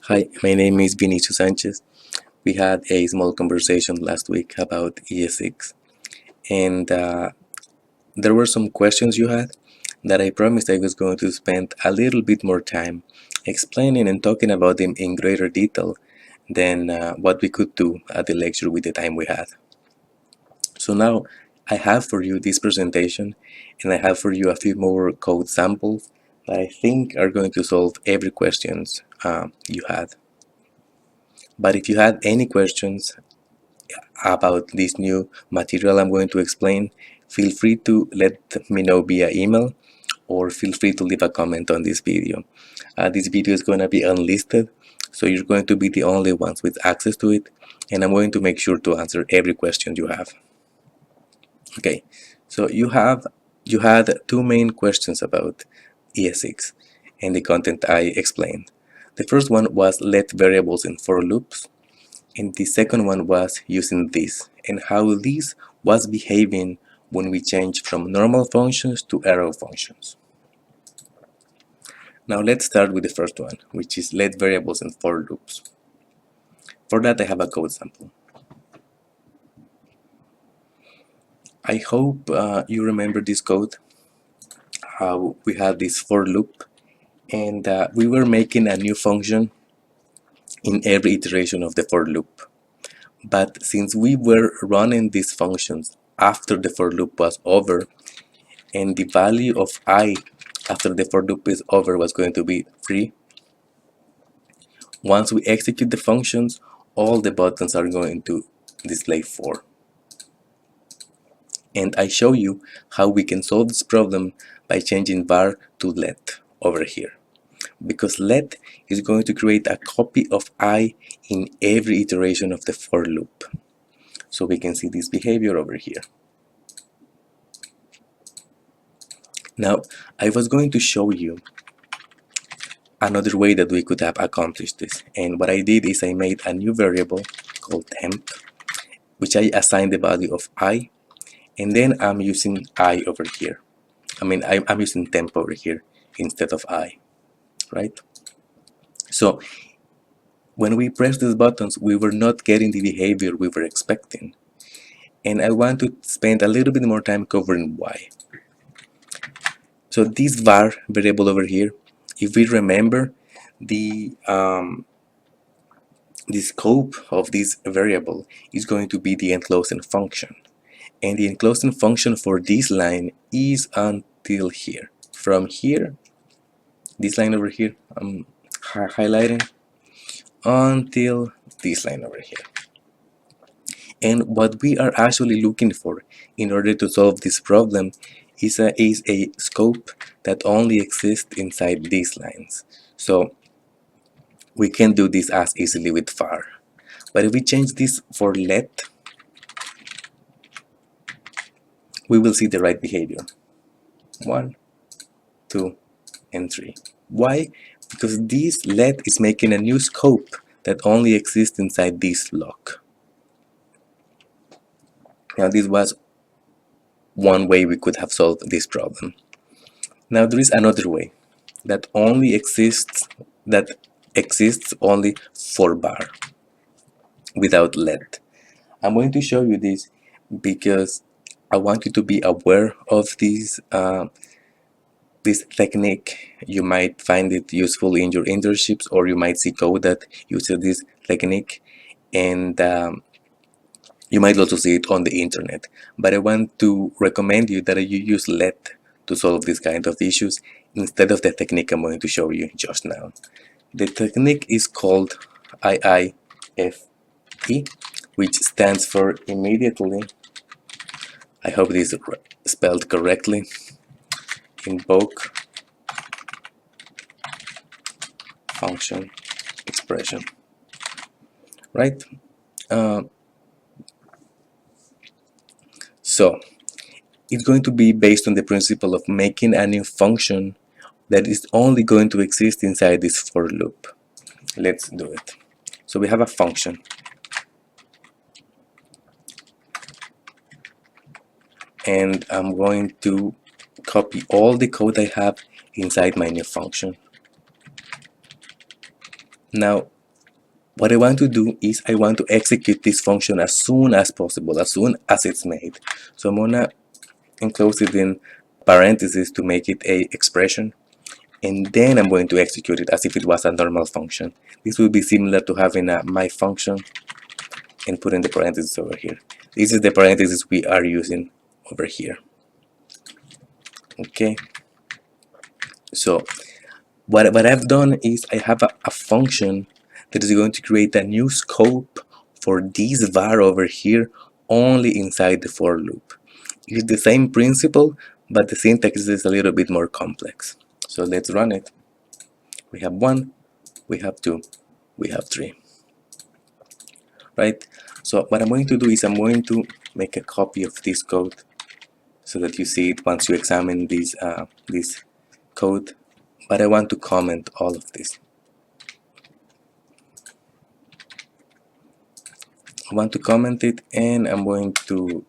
Hi, my name is Vinicio Sanchez. We had a small conversation last week about ES6, and there were some questions you had that I promised I was going to spend a little bit more time explaining and talking about them in greater detail than what we could do at the lecture with the time we had. So now I have for you this presentation, and I have for you a few more code samples that I think are going to solve every questions you had. But if you had any questions about this new material I'm going to explain, feel free to let me know via email or feel free to leave a comment on this video. This video is going to be unlisted, so you're going to be the only ones with access to it, and I'm going to make sure to answer every question you have. Okay, so you had two main questions about ES6 and the content I explained. The first one was let variables in for loops, and the second one was using this and how this was behaving when we changed from normal functions to arrow functions. Now let's start with the first one, which is let variables in for loops. For that I have a code sample. I hope you remember this code, how we had this for loop, and we were making a new function in every iteration of the for loop. But since we were running these functions after the for loop was over, and the value of I after the for loop is over was going to be 3, once we execute the functions, all the buttons are going to display 4. And I show you how we can solve this problem by changing var to let over here, because let is going to create a copy of I in every iteration of the for loop. So we can see this behavior over here. Now, I was going to show you another way that we could have accomplished this, and what I did is I made a new variable called temp, which I assigned the value of I, and then I'm using I over here. I'm using temp over here instead of I, right? So when we press these buttons, we were not getting the behavior we were expecting, and I want to spend a little bit more time covering why. So this var variable over here, if we remember, the scope of this variable is going to be the enclosing function, and the enclosing function for this line is until here. From here, this line over here, I'm highlighting, until this line over here. And what we are actually looking for in order to solve this problem is a scope that only exists inside these lines. So we can do this as easily with var. But if we change this for let, we will see the right behavior. 1, 2, and 3. Why? Because this let is making a new scope that only exists inside this block. Now this was one way we could have solved this problem. Now there is another way that exists only for var without let. I'm going to show you this because I want you to be aware of this technique. You might find it useful in your internships, or you might see code that uses this technique, and you might also see it on the internet. But I want to recommend you that you use let to solve this kind of issues instead of the technique I'm going to show you just now. The technique is called IIFE, which stands for immediately, I hope this is spelled correctly, invoke function expression, right? So it's going to be based on the principle of making a new function that is only going to exist inside this for loop. Let's do it. So we have a function, and I'm going to copy all the code I have inside my new function. Now What I want to do is I want to execute this function as soon as possible, as soon as it's made. So I'm gonna enclose it in parentheses to make it a expression, and then I'm going to execute it as if it was a normal function. This will be similar to having a my function and putting the parentheses over here. This is the parentheses we are using over here. Okay, so what I've done is I have a function that is going to create a new scope for this var over here only inside the for loop. It's the same principle, but the syntax is a little bit more complex. So let's run it. We have 1, we have 2, we have 3. Right? So what I'm going to do is I'm going to make a copy of this code so that you see it once you examine this code. But I want to comment all of this. I want to comment it, and I'm going to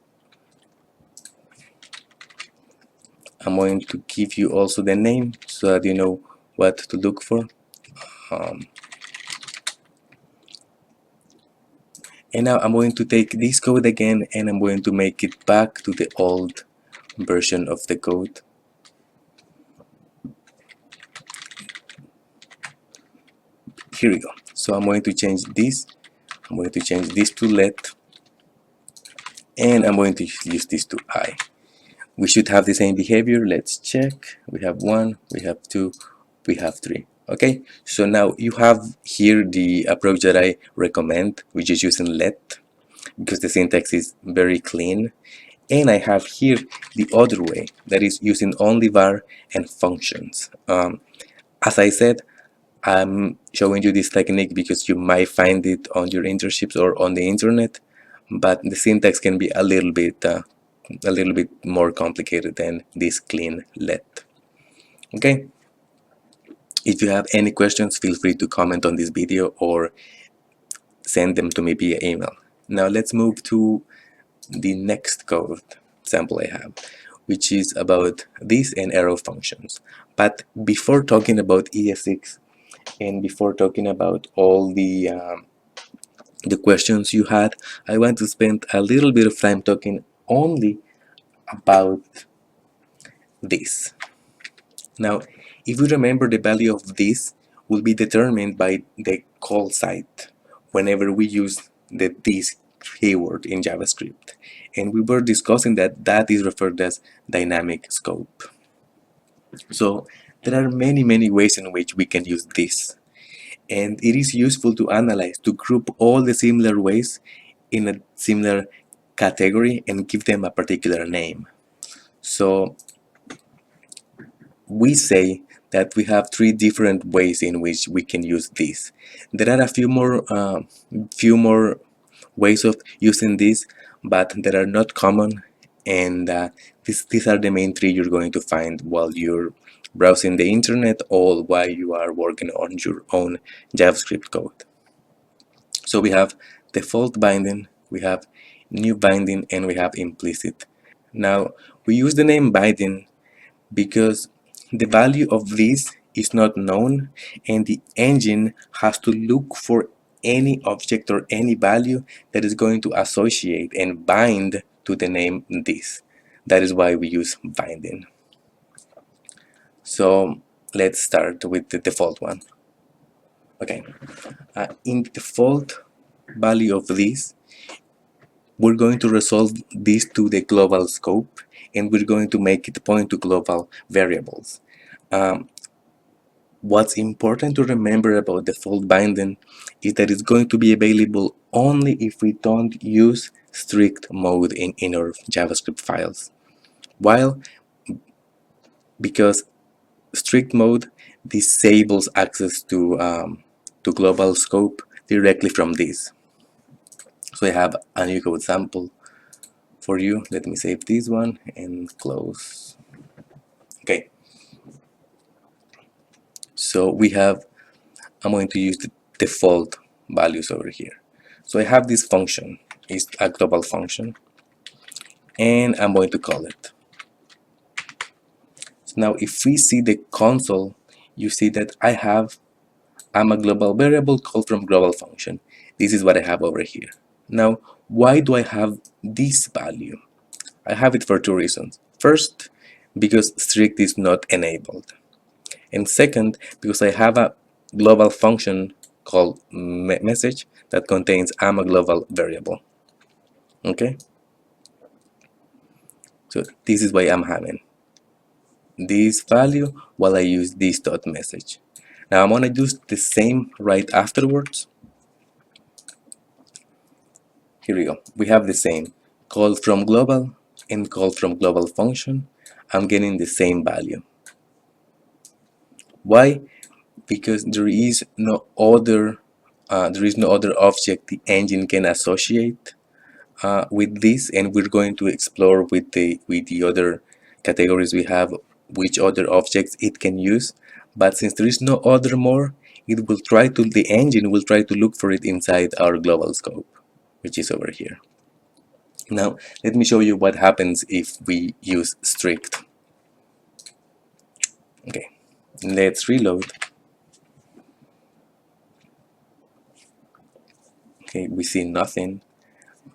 give you also the name so that you know what to look for. And now I'm going to take this code again and I'm going to make it back to the old version of the code. Here we go. So I'm going to change this. I'm going to change this to let, and I'm going to use this to I. We should have the same behavior. Let's check. We have 1, we have 2, we have 3. Okay, so now you have here the approach that I recommend, which is using let, because the syntax is very clean. And I have here the other way, that is using only var and functions. As I said, I'm showing you this technique because you might find it on your internships or on the internet, but the syntax can be a little bit more complicated than this clean let. Okay, if you have any questions, feel free to comment on this video or send them to me via email. Now let's move to the next code sample I have, which is about this and arrow functions. But before talking about ES6 and before talking about all the questions you had, I want to spend a little bit of time talking only about this. Now, if we remember, the value of this will be determined by the call site whenever we use the this keyword in JavaScript. And we were discussing that that is referred as dynamic scope. So there are many ways in which we can use this. And it is useful to analyze, to group all the similar ways in a similar category and give them a particular name. So we say that we have 3 different ways in which we can use this. There are a few more ways of using this, but that are not common, and these are the main 3 you're going to find while you're browsing the internet or while you are working on your own JavaScript code. So we have default binding, we have new binding, and we have implicit. Now we use the name binding because the value of this is not known, and the engine has to look for any object or any value that is going to associate and bind to the name this. That is why we use binding. So let's start with the default one. Okay, in the default value of this, we're going to resolve this to the global scope, and we're going to make it point to global variables. What's important to remember about default binding is that it's going to be available only if we don't use strict mode in our JavaScript files. While, because strict mode disables access to global scope directly from this. So I have a new code sample for you. Let me save this one and close. Okay. So we have, I'm going to use the default values over here. So I have this function, it's a global function, and I'm going to call it. So now if we see the console, you see that I have I'm a global variable called from global function. This is what I have over here. Now, why do I have this value? I have it for two reasons. First, because strict is not enabled. And second, because I have a global function called message that contains I'm a global variable. Okay? So this is why I'm having this value while I use this dot message. Now I'm gonna use the same right afterwards. Here we go. We have the same call from global and call from global function. I'm getting the same value. Why? Because there is no other object the engine can associate with this, and we're going to explore with the other categories we have which other objects it can use. But since there is no other more, the engine will try to look for it inside our global scope, which is over here. Now let me show you what happens if we use strict. Okay, let's reload. Okay, we see nothing,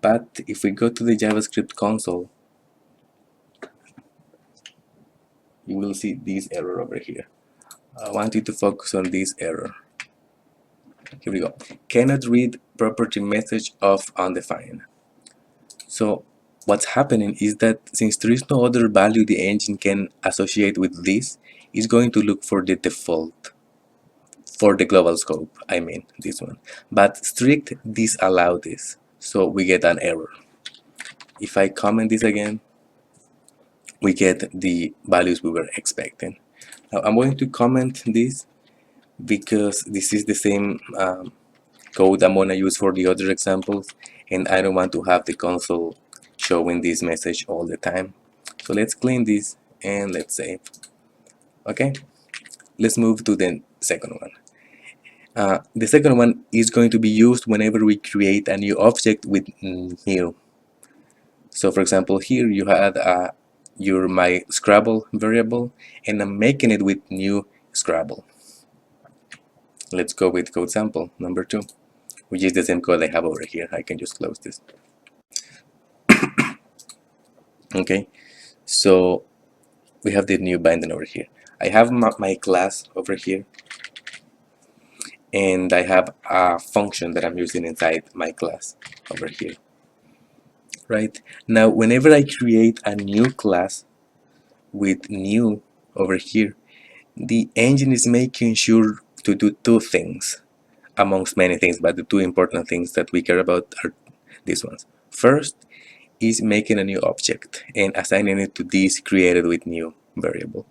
but if we go to the JavaScript console, you will see this error over here. I want you to focus on this error. Here we go. Cannot read property message of undefined. So what's happening is that since there is no other value the engine can associate with this, it's going to look for the default for the global scope. I mean this one. But strict disallow this, so we get an error. If I comment this again, we get the values we were expecting. Now I'm going to comment this because this is the same code I'm gonna use for the other examples, and I don't want to have the console showing this message all the time. So let's clean this and let's save. Okay, let's move to the second one. The second one is going to be used whenever we create a new object with new. So for example, here you had your my Scrabble variable, and I'm making it with new Scrabble. Let's go with code sample number 2, which is the same code I have over here. I can just close this. Okay, so we have the new binding over here. I have my class over here, and I have a function that I'm using inside my class over here. Right now, whenever I create a new class with new over here, the engine is making sure to do two things amongst many things, but the two important things that we care about are these ones. First is making a new object and assigning it to this created with new variable.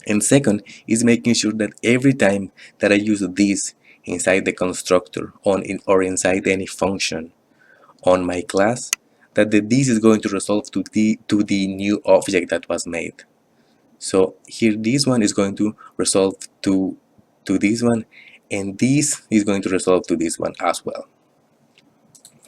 And second is making sure that every time that I use this inside the constructor or inside any function on my class, that this is going to resolve to the new object that was made. So here this one is going to resolve to this one, and this is going to resolve to this one as well.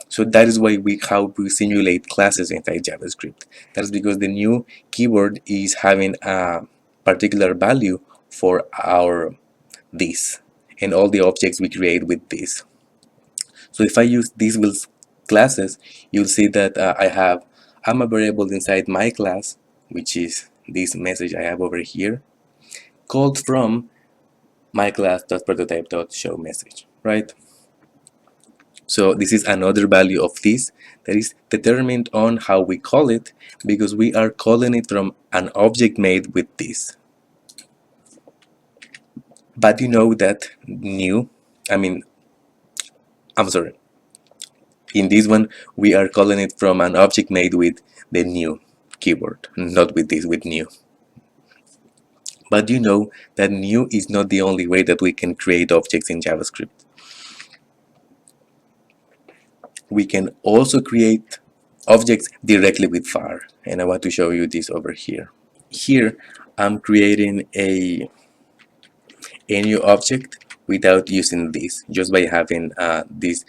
So that is why how we simulate classes inside JavaScript. That's because the new keyword is having a particular value for our this and all the objects we create with this. So if I use these with classes, you'll see that I'm a variable inside my class, which is this message I have over here, called from my class.prototype.show message, right? So this is another value of this that is determined on how we call it, because we are calling it from an object made with this. But you know that I'm sorry, in this one we are calling it from an object made with the new keyword, not with this, with new. But you know that new is not the only way that we can create objects in JavaScript. We can also create objects directly with var, and I want to show you this over here. Here I'm creating a new object without using this, just by having this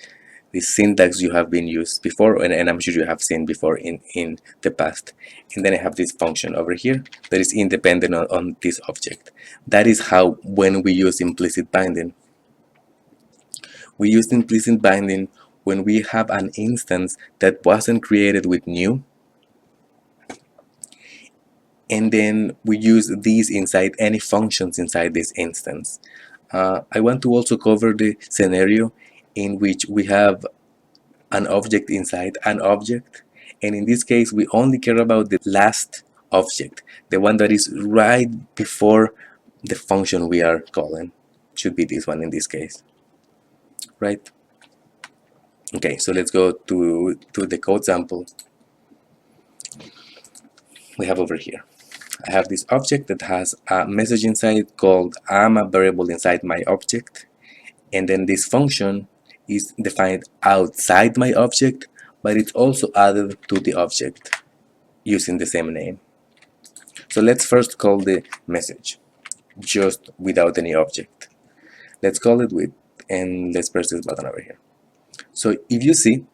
syntax you have been used before, and I'm sure you have seen before in the past. And then I have this function over here that is independent on this object. That is how, when we use implicit binding, We use implicit binding when we have an instance that wasn't created with new, and then we use these inside any functions inside this instance. I want to also cover the scenario in which we have an object inside an object, and in this case we only care about the last object, the one that is right before the function we are calling. Should be this one in this case, right? Okay, so let's go to the code sample we have over here. I have this object that has a message inside called I'm a variable inside my object, and then this function is defined outside my object, but it's also added to the object using the same name. So let's first call the message just without any object. Let's call it with, and let's press this button over here. So if you see,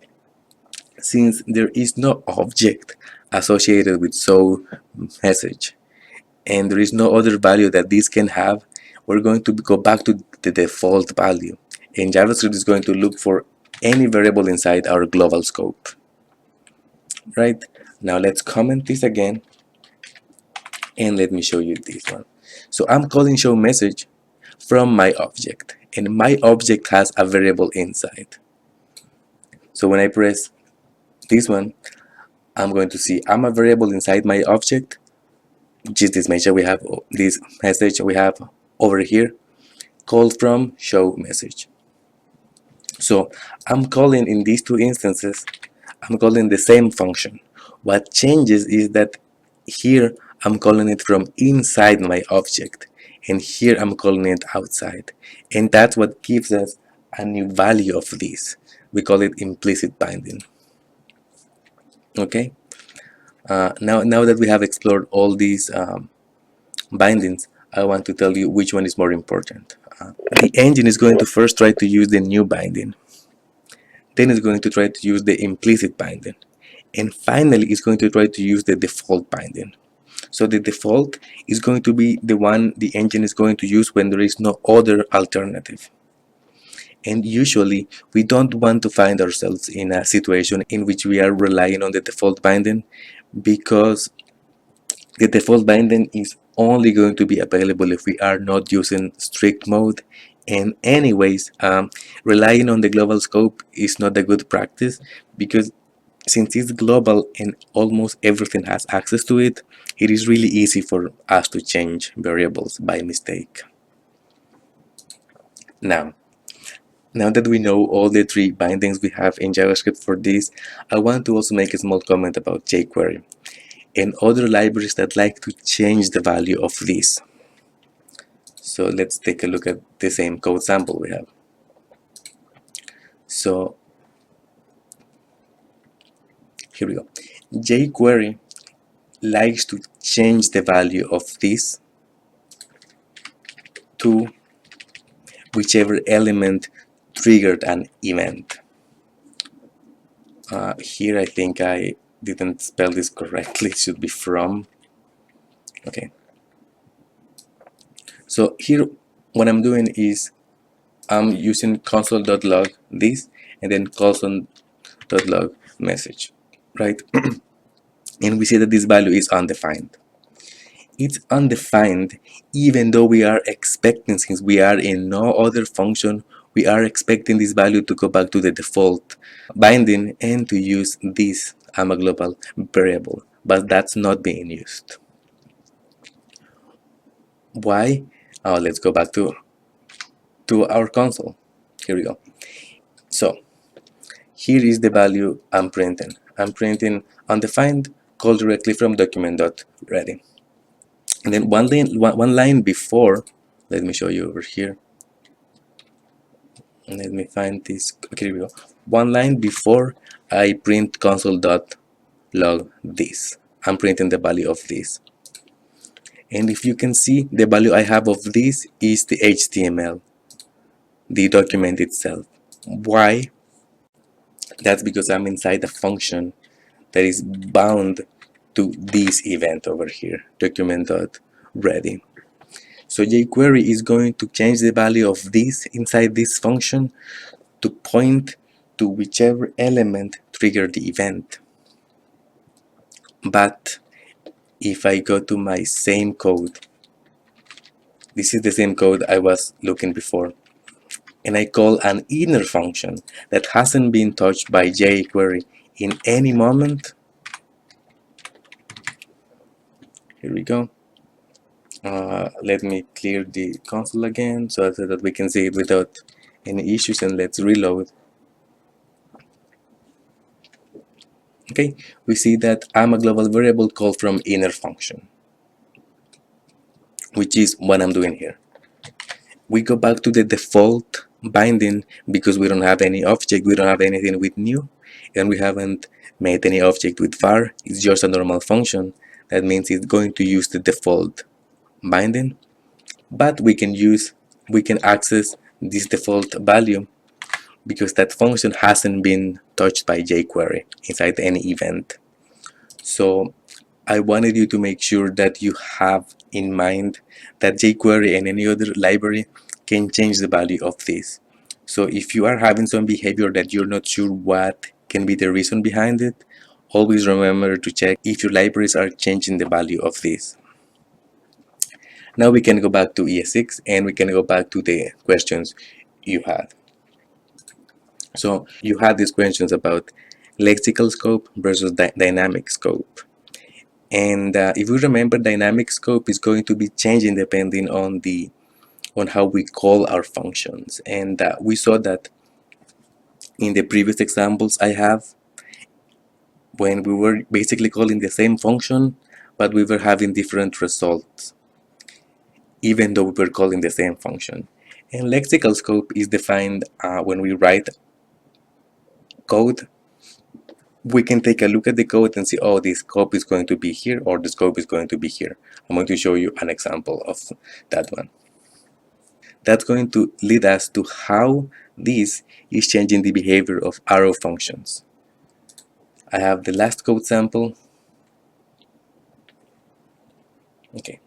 since there is no object associated with show message, and there is no other value that this can have, we're going to go back to the default value, and JavaScript is going to look for any variable inside our global scope. Right, now let's comment this again, and let me show you this one. So I'm calling show message from my object, and my object has a variable inside. So when I press this one, I'm going to see I'm a variable inside my object, which is this message we have, this message we have over here, called from show message. So I'm calling in these two instances, I'm calling the same function. What changes is that here I'm calling it from inside my object, and here I'm calling it outside, and that's what gives us a new value of this. We call it implicit binding. Okay, now that we have explored all these bindings, I want to tell you which one is more important. The engine is going to first try to use the new binding, then it's going to try to use the implicit binding, and finally it's going to try to use the default binding. So the default is going to be the one the engine is going to use when there is no other alternative. And usually we don't want to find ourselves in a situation in which we are relying on the default binding, because the default binding is only going to be available if we are not using strict mode. And anyways, relying on the global scope is not a good practice, because since it's global and almost everything has access to it, it is really easy for us to change variables by mistake. Now that we know all the three bindings we have in JavaScript for this, I want to also make a small comment about jQuery and other libraries that like to change the value of this. So let's take a look at the same code sample we have. So here we go. jQuery likes to change the value of this to whichever element triggered an event. Here I think I didn't spell this correctly. It should be from. Okay. So here what I'm doing is I'm using console.log this, and then console.log message, right? And we see that this value is undefined. It's undefined even though we are expecting, since we are in no other function, we are expecting this value to go back to the default binding and to use this I'm a global variable, but that's not being used. Why? Let's go back to our console. Here we go. So here is the value I'm printing. I'm printing undefined, called directly from document.ready. And then one line before, let me show you over here. Let me find this. Okay, here we go. One line before I print console.log this, I'm printing the value of this. And if you can see, the value I have of this is the HTML, the document itself. Why? That's because I'm inside a function that is bound to this event over here, document.ready. So jQuery is going to change the value of this inside this function to point to whichever element triggered the event. But if I go to my same code, this is the same code I was looking before, and I call an inner function that hasn't been touched by jQuery in any moment. Here we go. Let me clear the console again so that we can see it without any issues, and let's reload. Okay, we see that I'm a global variable called from inner function, which is what I'm doing here. We go back to the default binding because we don't have any object, we don't have anything with new, and we haven't made any object with var. It's just a normal function. That means it's going to use the default binding, but we can access this default value because that function hasn't been touched by jQuery inside any event. So I wanted you to make sure that you have in mind that jQuery and any other library can change the value of this. So if you are having some behavior that you're not sure what can be the reason behind it, always remember to check if your libraries are changing the value of this. Now we can go back to ES6 and we can go back to the questions you had. So you had these questions about lexical scope versus dynamic scope. And if we remember, dynamic scope is going to be changing depending on how we call our functions. And we saw that in the previous examples I have, when we were basically calling the same function, but we were having different results, even though we were calling the same function. And lexical scope is defined when we write code. We can take a look at the code and see, oh, this scope is going to be here, or the scope is going to be here. I'm going to show you an example of that one. That's going to lead us to how this is changing the behavior of arrow functions. I have the last code sample. Okay.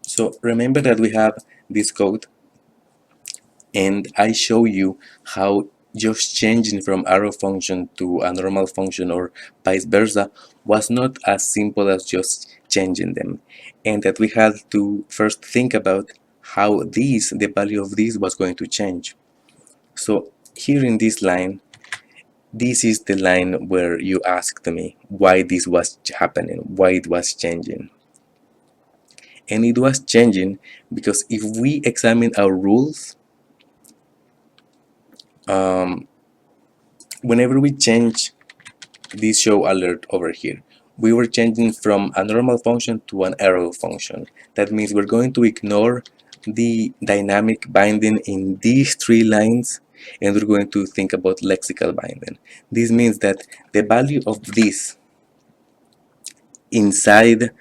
So remember that we have this code, and I show you how just changing from arrow function to a normal function or vice versa was not as simple as just changing them, and that we had to first think about how the value of this was going to change. So here in this line, this is the line where you asked me why this was happening, why it was changing. And it was changing because if we examine our rules, whenever we change this show alert over here, we were changing from a normal function to an arrow function. That means we're going to ignore the dynamic binding in these three lines, and we're going to think about lexical binding. This means that the value of this inside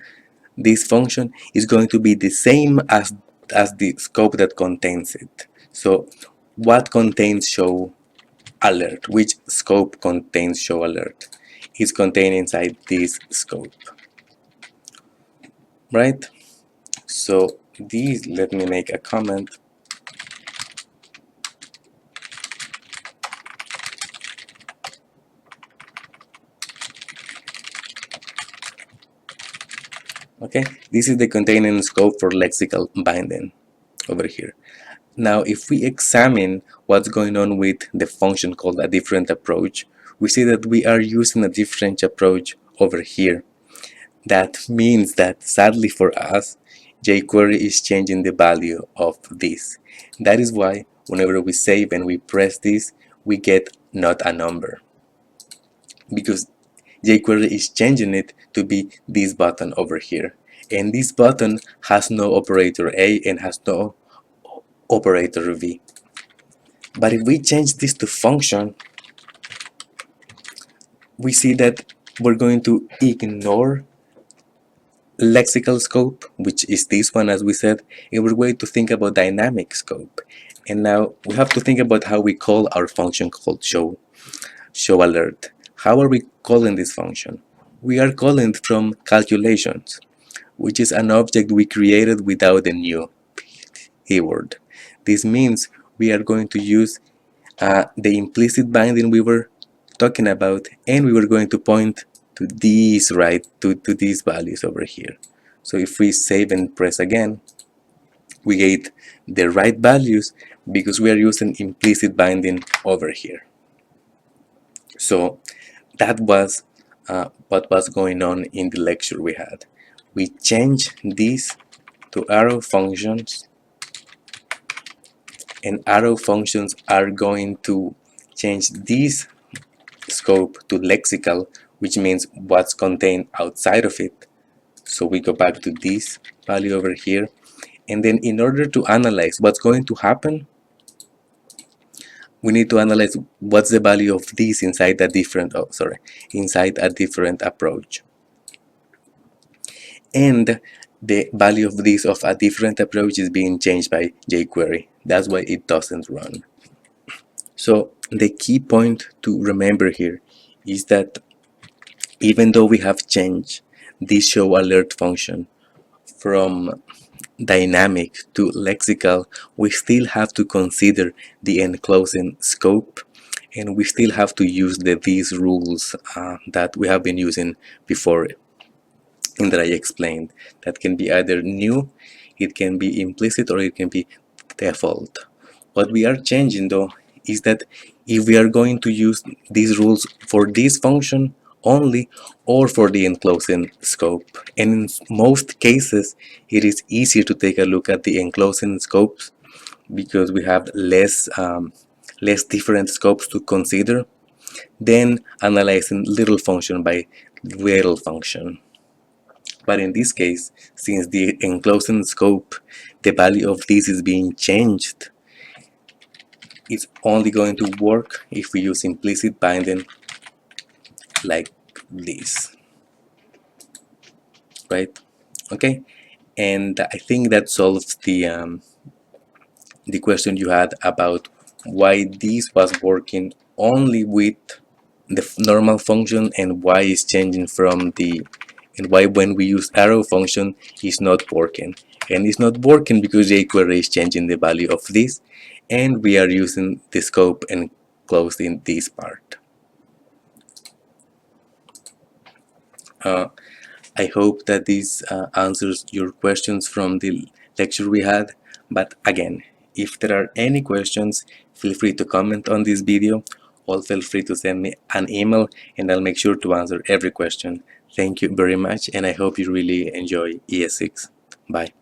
this function is going to be the same as the scope that contains it. So what contains show alert? Which scope contains show alert? Is contained inside this scope, right? So these, let me make a comment. Okay, this is the containing scope for lexical binding over here. Now, if we examine what's going on with the function called a different approach, we see that we are using a different approach over here. That means that, sadly for us, jQuery is changing the value of this. That is why whenever we save and we press this, we get not a number, because jQuery is changing it to be this button over here. And this button has no operator A and has no operator V. But if we change this to function, we see that we're going to ignore lexical scope, which is this one, as we said, and we're going to think about dynamic scope. And now we have to think about how we call our function called show alert. How are we calling this function? We are calling it from calculations, which is an object we created without a new keyword. This means we are going to use the implicit binding we were talking about, and we were going to point to these, right, to these values over here. So if we save and press again, we get the right values because we are using implicit binding over here. So that was what was going on in the lecture we had. We changed this to arrow functions, and arrow functions are going to change this scope to lexical, which means what's contained outside of it. So we go back to this value over here, and then in order to analyze what's going to happen, we need to analyze what's the value of this inside a different, inside a different approach. And the value of this of a different approach is being changed by jQuery. That's why it doesn't run. So the key point to remember here is that even though we have changed this show alert function from dynamic to lexical, we still have to consider the enclosing scope, and we still have to use these rules that we have been using before and that I explained. That can be either new, it can be implicit, or it can be default. What we are changing though is that if we are going to use these rules for this function only or for the enclosing scope. And in most cases, it is easier to take a look at the enclosing scopes because we have less different scopes to consider than analyzing little function by little function. But in this case, since the enclosing scope, the value of this is being changed, it's only going to work if we use implicit binding like this, right? Okay, and I think that solves the question you had about why this was working only with the normal function and why it's changing from the, and why when we use arrow function it's not working. And it's not working because jQuery is changing the value of this, and we are using the scope and closing this part. I hope that this answers your questions from the lecture we had. But again, if there are any questions, feel free to comment on this video, or feel free to send me an email and I'll make sure to answer every question. Thank you very much, and I hope you really enjoy ES6. Bye.